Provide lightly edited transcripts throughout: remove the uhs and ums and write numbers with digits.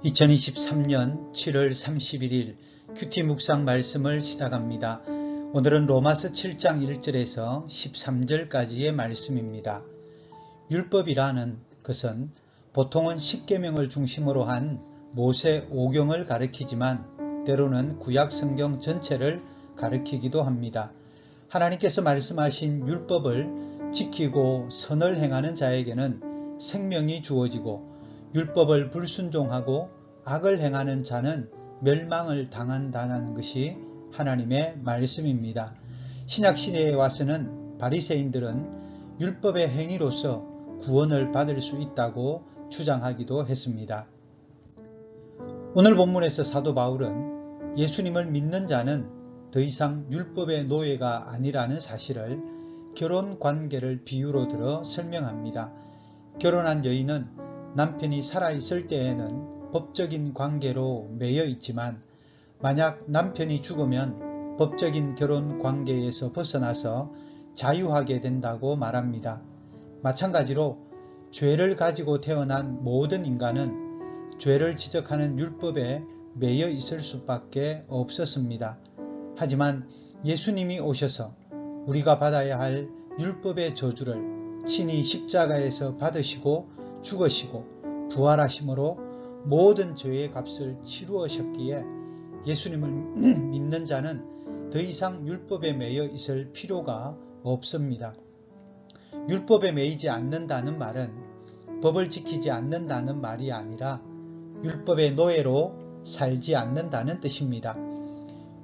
2023년 7월 31일 큐티 묵상 말씀을 시작합니다. 오늘은 로마서 7장 1절에서 13절까지의 말씀입니다. 율법이라는 것은 보통은 십계명을 중심으로 한 모세 오경을 가리키지만 때로는 구약 성경 전체를 가리키기도 합니다. 하나님께서 말씀하신 율법을 지키고 선을 행하는 자에게는 생명이 주어지고 율법을 불순종하고 악을 행하는 자는 멸망을 당한다는 것이 하나님의 말씀입니다. 신약시대에 와서는 바리새인들은 율법의 행위로서 구원을 받을 수 있다고 주장하기도 했습니다. 오늘 본문에서 사도 바울은 예수님을 믿는 자는 더 이상 율법의 노예가 아니라는 사실을 결혼 관계를 비유로 들어 설명합니다. 결혼한 여인은 남편이 살아있을 때에는 법적인 관계로 매여 있지만 만약 남편이 죽으면 법적인 결혼 관계에서 벗어나서 자유하게 된다고 말합니다. 마찬가지로 죄를 가지고 태어난 모든 인간은 죄를 지적하는 율법에 매여 있을 수밖에 없었습니다. 하지만 예수님이 오셔서 우리가 받아야 할 율법의 저주를 친히 십자가에서 받으시고 죽으시고 부활하심으로 모든 죄의 값을 치루으셨기에 예수님을 믿는 자는 더 이상 율법에 매여 있을 필요가 없습니다. 율법에 매이지 않는다는 말은 법을 지키지 않는다는 말이 아니라 율법의 노예로 살지 않는다는 뜻입니다.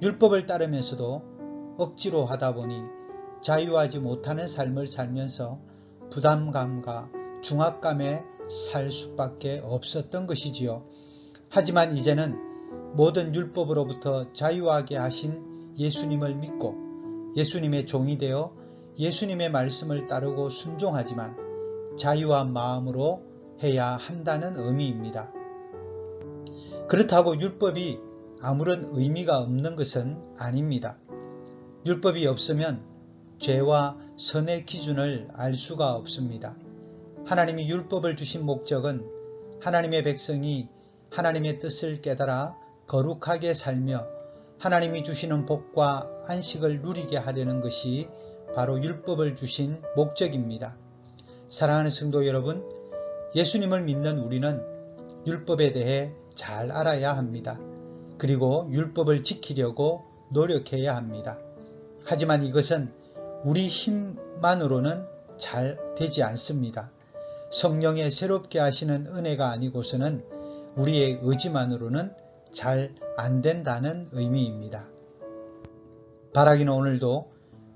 율법을 따르면서도 억지로 하다 보니 자유하지 못하는 삶을 살면서 부담감과 중압감에 살 수밖에 없었던 것이지요. 하지만 이제는 모든 율법으로부터 자유하게 하신 예수님을 믿고 예수님의 종이 되어 예수님의 말씀을 따르고 순종하지만 자유한 마음으로 해야 한다는 의미입니다. 그렇다고 율법이 아무런 의미가 없는 것은 아닙니다. 율법이 없으면 죄와 선의 기준을 알 수가 없습니다. 하나님이 율법을 주신 목적은 하나님의 백성이 하나님의 뜻을 깨달아 거룩하게 살며 하나님이 주시는 복과 안식을 누리게 하려는 것이 바로 율법을 주신 목적입니다. 사랑하는 성도 여러분, 예수님을 믿는 우리는 율법에 대해 잘 알아야 합니다. 그리고 율법을 지키려고 노력해야 합니다. 하지만 이것은 우리 힘만으로는 잘 되지 않습니다. 성령의 새롭게 하시는 은혜가 아니고서는 우리의 의지만으로는 잘 안 된다는 의미입니다. 바라기는 오늘도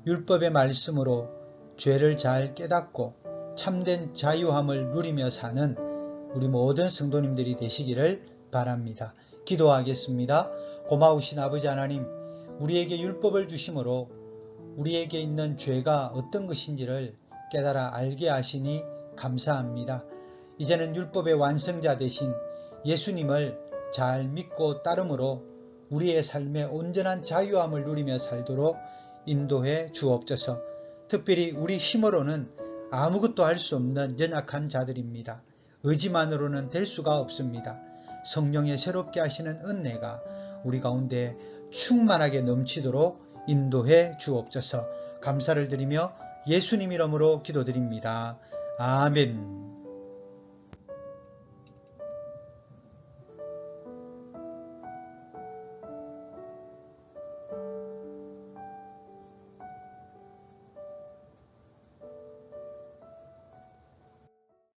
율법의 말씀으로 죄를 잘 깨닫고 참된 자유함을 누리며 사는 우리 모든 성도님들이 되시기를 바랍니다. 기도하겠습니다. 고마우신 아버지 하나님, 우리에게 율법을 주심으로 우리에게 있는 죄가 어떤 것인지를 깨달아 알게 하시니 감사합니다. 이제는 율법의 완성자 되신 예수님을 잘 믿고 따름으로 우리의 삶에 온전한 자유함을 누리며 살도록 인도해 주옵소서. 특별히 우리 힘으로는 아무것도 할 수 없는 연약한 자들입니다. 의지만으로는 될 수가 없습니다. 성령의 새롭게 하시는 은혜가 우리 가운데 충만하게 넘치도록 인도해 주옵소서. 감사를 드리며 예수님 이름으로 기도드립니다. 아멘.